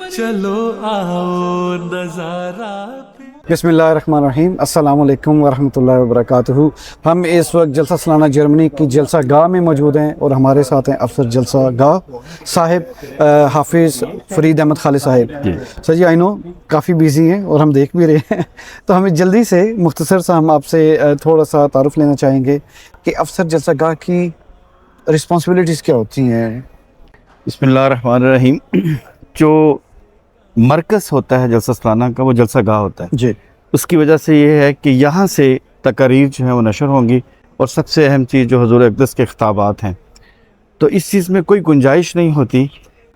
चलो आओ नजारा। बिस्मिल्लाहिर्रहमानिर्रहीम, अस्सलाम वालेकुम वरहमतुल्लाहि वबरकातुहू। हम इस वक्त जलसा सालाना जर्मनी की जलसा गाह में मौजूद हैं और हमारे साथ हैं अफसर जलसा गाह साहिब हाफिज़ फरीद अहमद खालिद साहिब। सर जी, आई नो काफ़ी बिजी हैं और हम देख भी रहे हैं तो हमें जल्दी से मुख्तसर सा हम आपसे थोड़ा सा तारुफ लेना चाहेंगे कि अफसर जलसा गाह की रिस्पॉन्सिबिलिटीज़ क्या होती हैं। बिस्मिल्लाहिर्रहमानिर्रहीम। जो मरकज़ होता है जलसा सालाना का, वो जलसा गाह होता है जी। उसकी वजह से ये है कि यहाँ से तकारीर जो है वो नशर होंगी और सबसे अहम चीज़ जो हुज़ूर अक़दस के ख़िताबात हैं, तो इस चीज़ में कोई गुंजाइश नहीं होती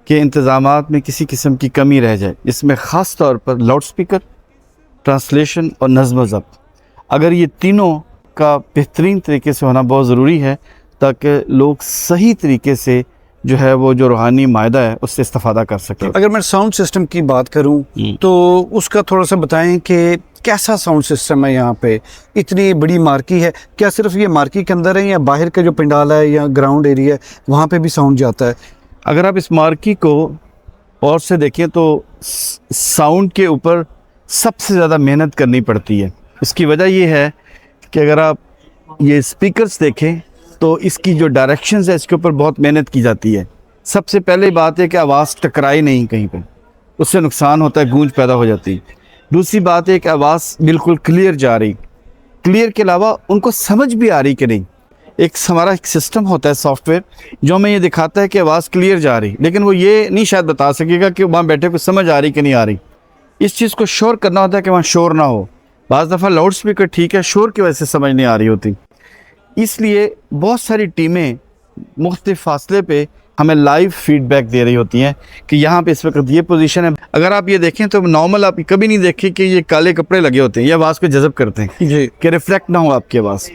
कि इंतज़ामात में किसी किस्म की कमी रह जाए। इसमें ख़ास तौर पर लाउड स्पीकर, ट्रांसलेशन और नज़्म ज़ब्त, अगर ये तीनों का बेहतरीन तरीके से होना बहुत ज़रूरी है ताकि लोग सही तरीके से जो है वो जो रूहानी मायदा है उससे इस्तेफादा कर सकें। अगर मैं साउंड सिस्टम की बात करूं तो उसका थोड़ा सा बताएं कि कैसा साउंड सिस्टम है यहाँ पे। इतनी बड़ी मार्की है, क्या सिर्फ ये मार्की के अंदर है या बाहर का जो पंडाल है या ग्राउंड एरिया है वहाँ पे भी साउंड जाता है? अगर आप इस मार्की को और से देखें तो साउंड के ऊपर सबसे ज़्यादा मेहनत करनी पड़ती है। इसकी वजह ये है कि अगर आप ये स्पीकर्स देखें तो इसकी जो डायरेक्शंस है इसके ऊपर बहुत मेहनत की जाती है। सबसे पहले बात है कि आवाज़ टकराए नहीं कहीं पे, उससे नुकसान होता है, गूंज पैदा हो जाती है। दूसरी बात है कि आवाज़ बिल्कुल क्लियर जा रही, क्लियर के अलावा उनको समझ भी आ रही कि नहीं। हमारा एक सिस्टम होता है सॉफ्टवेयर जो हमें ये दिखाता है कि आवाज़ क्लियर जा रही, लेकिन वो ये नहीं शायद बता सकेगा कि वहाँ बैठे को समझ आ रही कि नहीं आ रही। इस चीज़ को शोर करना होता है कि वहाँ शोर ना हो। बाज़ दफ़ा लाउड स्पीकर ठीक है, शोर की वजह से समझ नहीं आ रही होती। इसलिए बहुत सारी टीमें मुख्तलिफ फासले पे हमें लाइव फीडबैक दे रही होती हैं कि यहाँ पे इस वक्त ये पोजीशन है। अगर आप ये देखें तो नॉर्मल आप कभी नहीं देखें कि ये काले कपड़े लगे होते हैं, ये आवाज़ को जज़ब करते हैं जी, कि रिफ्लेक्ट ना हो आपकी आवाज़।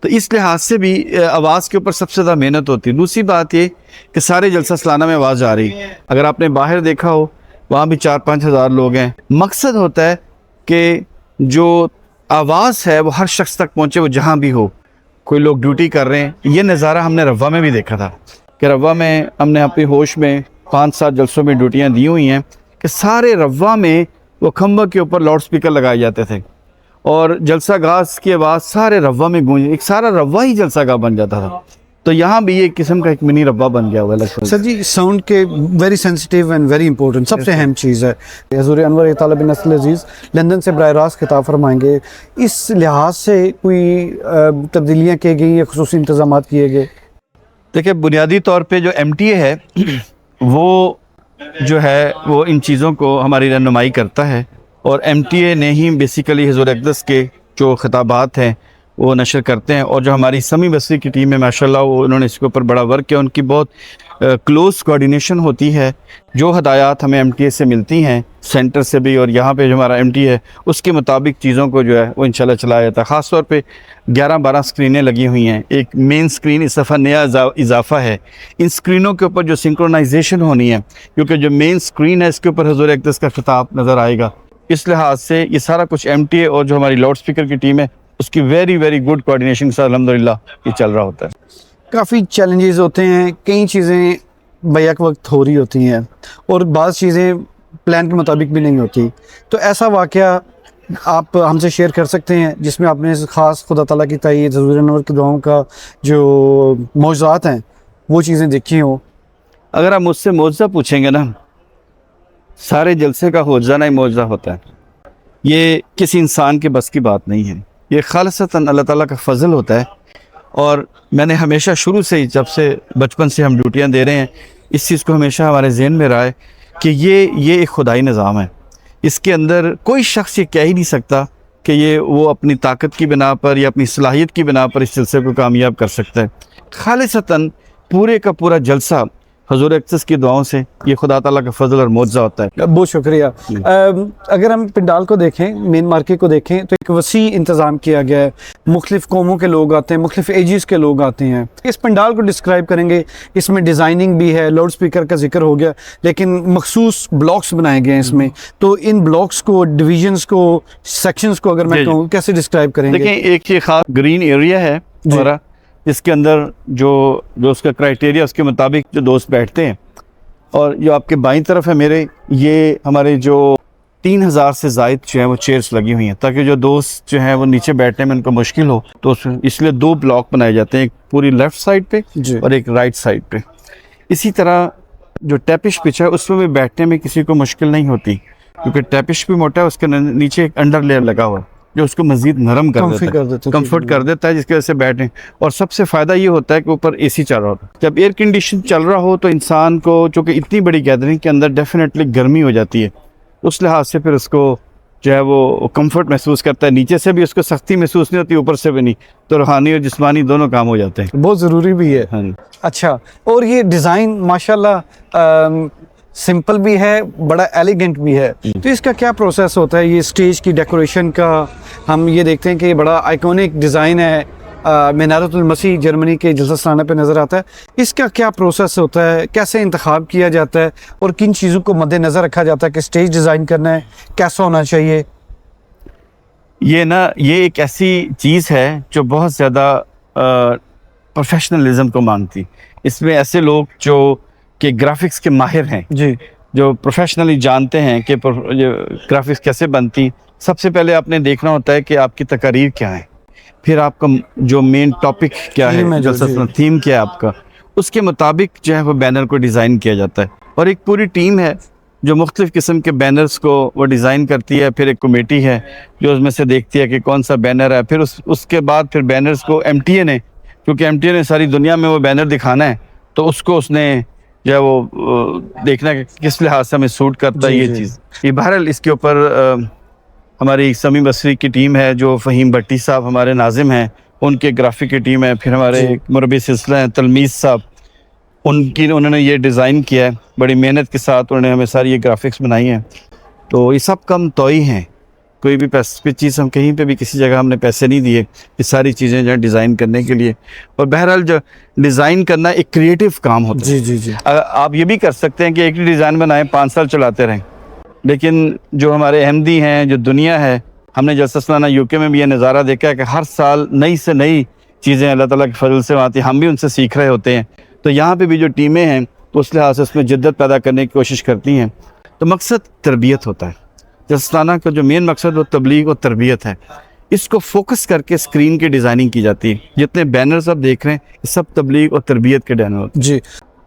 तो इस लिहाज से भी आवाज़ के ऊपर सबसे ज़्यादा मेहनत होती है। दूसरी बात ये कि सारे जलसा सालाना में आवाज़ आ रही, अगर आपने बाहर देखा हो वहाँ भी 4-5 हज़ार लोग हैं। मकसद होता है कि जो आवाज़ है वो हर शख्स तक पहुँचे, वो जहाँ भी हो। कोई लोग ड्यूटी कर रहे हैं, ये नज़ारा हमने रवा में भी देखा था कि रवा में हमने अपने होश में 5-7 जलसों में ड्यूटियाँ दी हुई हैं कि सारे रवा में वो खंबा के ऊपर लाउड स्पीकर लगाए जाते थे और जलसा गाह की आवाज़ सारे रवा में गूंज, एक सारा रवा ही जलसा गाह बन जाता था। तो यहाँ भी एक किस्म का एक मिनी रब्बा बन गया हुआ है। सर जी, साउंड के very sensitive and very important सबसे अहम चीज़ है। हज़ूर अनवर ताला बिन नस्ल अज़ीज़ लंदन से बराह रास्त खिताब फरमाएंगे, इस लिहाज से कोई तब्दीलियाँ की गई या खुसूसी इंतज़ामात किए गए? देखिए, बुनियादी तौर पे जो MTA है वो जो है वो इन चीज़ों को हमारी रहनुमाई करता है और MTA ने ही बेसिकली हुज़ूर अक़दस के जो खिताबात हैं वो नशर करते हैं। और जो हमारी समी बस्ती की टीम है माशाल्लाह, वो उन्होंने इसके ऊपर बड़ा वर्क किया। उनकी बहुत क्लोज़ कोऑर्डिनेशन होती है। जो हदायत हमें MTA से मिलती हैं सेंटर से भी और यहाँ पे जो हमारा MTA है उसके मुताबिक चीज़ों को जो है वो इंशाल्लाह चलाया जाता है। ख़ास तौर पे 11-12 स्क्रीनें लगी हुई हैं। एक मेन स्क्रीन इस दफ़ा नया इजाफा है। इन स्क्रीनों के ऊपर जो सिंक्रोनाइजेशन होनी है, क्योंकि जो मेन स्क्रीन है इसके ऊपर हुज़ूर अक़दस का खिताब नज़र आएगा। इस लिहाज से ये सारा कुछ MTA और जो हमारी लाउड स्पीकर की टीम है उसकी वेरी गुड कोऑर्डिनेशन से अल्हम्दुलिल्लाह ये चल रहा होता है। काफ़ी चैलेंजेस होते हैं, कई चीज़ें बैक वक्त हो रही होती हैं और बाज़ चीज़ें प्लान के मुताबिक भी नहीं होती। तो ऐसा वाक़या आप हमसे शेयर कर सकते हैं जिसमें आपने ख़ास खुदा ताला की ताईद, हुज़ूर अनवर की दुआओं का जो मौज़ूज़ात हैं वो चीज़ें देखी हों? अगर आप मुझसे मौज़ा पूछेंगे ना, सारे जलसे का हो जाना ही मौज़ा होता है। ये किसी इंसान के बस की बात नहीं है, ये खालिसतन अल्लाह ताला का फ़ज़ल होता है। और मैंने हमेशा शुरू से ही, जब से बचपन से हम ड्यूटियाँ दे रहे हैं, इस चीज़ को हमेशा हमारे ज़हन में रहा है कि ये एक खुदाई निज़ाम है। इसके अंदर कोई शख्स ये कह ही नहीं सकता कि ये वो अपनी ताकत की बिना पर या अपनी सलाहियत की बिना पर इस जलसे को कामयाब कर सकता है। खालिसतन पूरे का पूरा जलसा हुज़ूर अक़दस की दुआओं से ये खुदा ताला का फजल और मौजज़ा होता है। बहुत शुक्रिया। अगर हम पंडाल को देखें, मेन मार्केट को देखें तो एक वसी इंतज़ाम किया गया है। मुख्तलिफ कौमों के लोग आते हैं, मुख्तलिफ एजेस के लोग आते हैं। इस पंडाल को डिस्क्राइब करेंगे, इसमें डिज़ाइनिंग भी है, लाउड स्पीकर का जिक्र हो गया, लेकिन मखसूस ब्लॉक्स बनाए गए हैं इसमें। तो इन ब्लॉक्स को, डिविजन्स को, सेक्शंस को अगर मैं कहूँ कैसे डिस्क्राइब करेंगे? देखिए, एक ये खास ग्रीन एरिया है हमारा, इसके अंदर जो उसका क्राइटेरिया उसके मुताबिक जो दोस्त बैठते हैं اور جو آپ کے بائیں طرف ہے میرے، یہ ہمارے جو 3000 سے زائد جو ہے وہ چیئرز لگی ہوئی ہیں، تاکہ جو دوست جو ہیں وہ نیچے بیٹھنے میں ان کو مشکل ہو، تو اس لیے 2 بلاک بنائے جاتے ہیں، ایک پوری لیفٹ سائڈ پہ جی اور ایک رائٹ سائڈ پہ۔ اسی طرح جو ٹیپش پچ ہے اس میں بھی بیٹھنے میں کسی کو مشکل نہیں ہوتی، کیونکہ ٹیپش بھی موٹا ہے، اس کے نیچے ایک انڈر لیئر لگا ہوا ہے جو اس کو مزید نرم کر دیتا ہے، کمفرٹ کر دیتا ہے، جس کی وجہ سے بیٹھیں۔ اور سب سے فائدہ یہ ہوتا ہے کہ اوپر اے سی چل رہا ہوتا ہے۔ جب ایئر کنڈیشن چل رہا ہو تو انسان کو، چونکہ اتنی بڑی گیدرنگ کے اندر ڈیفینیٹلی گرمی ہو جاتی ہے، اس لحاظ سے پھر اس کو جو ہے وہ کمفرٹ محسوس کرتا ہے، نیچے سے بھی اس کو سختی محسوس نہیں ہوتی، اوپر سے بھی نہیں، تو روحانی اور جسمانی دونوں کام ہو جاتے ہیں۔ بہت ضروری بھی ہے۔ ہاں، اچھا، اور یہ ڈیزائن ماشاءاللہ سمپل بھی ہے، بڑا ایلیگنٹ بھی ہے، تو اس کا کیا پروسیس ہوتا ہے؟ یہ اسٹیج کی ڈیکوریشن کا ہم یہ دیکھتے ہیں کہ یہ بڑا آئیکونک ڈیزائن ہے، منارۃ المسیح جرمنی کے جلسہ سالانہ پہ نظر آتا ہے۔ اس کا کیا پروسیس ہوتا ہے؟ کیسے انتخاب کیا جاتا ہے اور کن چیزوں کو مد نظر رکھا جاتا ہے کہ اسٹیج ڈیزائن کرنا ہے کیسا ہونا چاہیے؟ یہ ایک ایسی چیز ہے جو بہت زیادہ پروفیشنلزم کو مانگتی۔ اس میں ایسے لوگ جو کہ گرافکس کے ماہر ہیں، جی، جو پروفیشنلی جانتے ہیں کہ گرافکس کیسے بنتی۔ سب سے پہلے آپ نے دیکھنا ہوتا ہے کہ آپ کی تقاریر کیا ہے، پھر آپ کا جو مین ٹاپک کیا ہے، تھیم کیا ہے آپ کا، اس کے مطابق جو ہے وہ بینر کو ڈیزائن کیا جاتا ہے۔ اور ایک پوری ٹیم ہے جو مختلف قسم کے بینرز کو وہ ڈیزائن کرتی ہے، پھر ایک کمیٹی ہے جو اس میں سے دیکھتی ہے کہ کون سا بینر ہے، پھر اس کے بعد پھر بینرز کو MTA نے، کیونکہ MTA نے ساری دنیا میں وہ بینر دکھانا ہے، تو اس کو اس نے جو ہے وہ دیکھنا ہے کہ کس لحاظ سے ہمیں سوٹ کرتا ہے یہ چیز۔ یہ بہرحال اس کے اوپر ہماری سمیع بصری کی ٹیم ہے، جو فہیم بھٹی صاحب ہمارے ناظم ہیں، ان کے گرافک کی ٹیم ہے، پھر ہمارے مربی سلسلہ ہیں تلمیذ صاحب، انہوں نے یہ ڈیزائن کیا ہے، بڑی محنت کے ساتھ انہوں نے ہمیں ساری یہ گرافکس بنائی ہیں۔ تو یہ سب کم توئی ہیں، کوئی بھی چیز ہم کہیں پہ بھی کسی جگہ ہم نے پیسے نہیں دیے، یہ ساری چیزیں جو ہے ڈیزائن کرنے کے لیے۔ اور بہرحال جو ڈیزائن کرنا ایک کریٹیو کام ہوتا ہے۔ جی آپ یہ بھی کر سکتے ہیں کہ ایک ڈیزائن بنائیں 5 سال چلاتے رہیں، لیکن جو ہمارے احمدی ہیں، جو دنیا ہے، ہم نے جلسہ سالانہ UK میں بھی یہ نظارہ دیکھا ہے کہ ہر سال نئی سے نئی چیزیں اللہ تعالیٰ کے فضل سے آتی ہیں، ہم بھی ان سے سیکھ رہے ہوتے ہیں۔ تو یہاں پہ بھی جو ٹیمیں ہیں تو اس لحاظ سے اس میں جدت پیدا کرنے کی کوشش کرتی ہیں۔ تو مقصد تربیت ہوتا ہے، جلسہ سالانہ کا جو مین مقصد وہ تبلیغ اور تربیت ہے۔ اس کو فوکس کر کے اسکرین کی ڈیزائننگ کی جاتی ہے۔ جتنے بینرز آپ دیکھ رہے ہیں یہ سب تبلیغ اور تربیت کے بینر ہوتے ہیں۔ جی،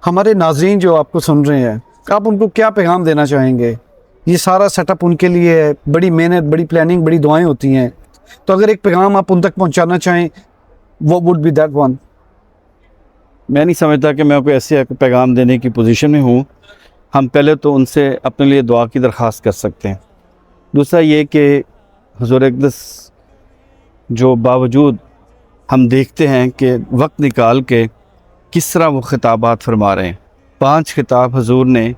ہمارے ناظرین جو آپ کو سن رہے ہیں، آپ ان کو کیا پیغام دینا چاہیں گے؟ یہ سارا سیٹ اپ ان کے لیے ہے، بڑی محنت، بڑی پلاننگ، بڑی دعائیں ہوتی ہیں، تو اگر ایک پیغام آپ ان تک پہنچانا چاہیں، what would be that one؟ میں نہیں سمجھتا کہ میں کوئی ایسے پیغام دینے کی پوزیشن میں ہوں۔ ہم پہلے تو ان سے اپنے لیے دعا کی درخواست کر سکتے ہیں۔ دوسرا یہ کہ حضور اقدس جو باوجود ہم دیکھتے ہیں کہ وقت نکال کے کس طرح وہ خطابات فرما رہے ہیں، 5 خطاب حضور نے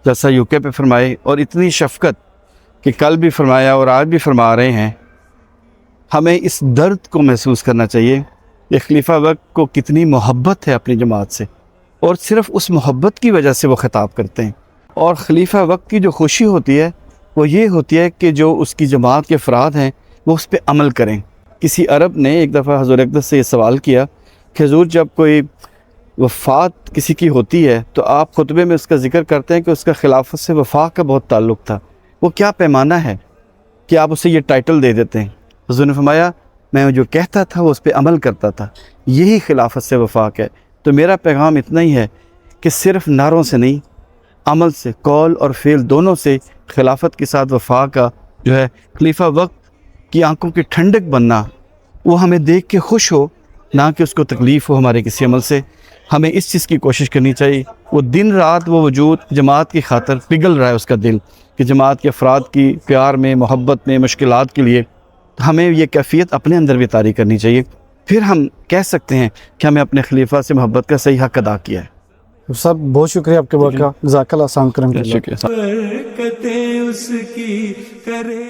جیسا UK پہ فرمائے، اور اتنی شفقت کہ کل بھی فرمایا اور آج بھی فرما رہے ہیں۔ ہمیں اس درد کو محسوس کرنا چاہیے کہ خلیفہ وقت کو کتنی محبت ہے اپنی جماعت سے، اور صرف اس محبت کی وجہ سے وہ خطاب کرتے ہیں۔ اور خلیفہ وقت کی جو خوشی ہوتی ہے وہ یہ ہوتی ہے کہ جو اس کی جماعت کے افراد ہیں وہ اس پہ عمل کریں۔ کسی عرب نے ایک دفعہ حضور اقدس سے یہ سوال کیا کہ حضور جب کوئی وفات کسی کی ہوتی ہے تو آپ خطبے میں اس کا ذکر کرتے ہیں کہ اس کا خلافت سے وفا کا بہت تعلق تھا، وہ کیا پیمانہ ہے کہ آپ اسے یہ ٹائٹل دے دیتے ہیں؟ حضور نے فرمایا میں جو کہتا تھا وہ اس پہ عمل کرتا تھا، یہی خلافت سے وفاق ہے۔ تو میرا پیغام اتنا ہی ہے کہ صرف نعروں سے نہیں، عمل سے، قول اور فعل دونوں سے خلافت کے ساتھ وفا کا جو ہے خلیفہ وقت کی آنکھوں کی ٹھنڈک بننا، وہ ہمیں دیکھ کے خوش ہو، نہ کہ اس کو تکلیف ہو ہمارے کسی عمل سے۔ ہمیں اس چیز کی کوشش کرنی چاہیے۔ وہ دن رات وہ وجود جماعت کی خاطر پگھل رہا ہے اس کا دل، کہ جماعت کے افراد کی پیار میں، محبت میں، مشکلات کے لیے ہمیں یہ کیفیت اپنے اندر بھی طاری کرنی چاہیے۔ پھر ہم کہہ سکتے ہیں کہ ہمیں اپنے خلیفہ سے محبت کا صحیح حق ادا کیا ہے۔ صاحب بہت شکریہ آپ کے وقت کا، جزاک اللہ، السلام علیکم۔ شکریہ۔ برکتیں اس کی کرے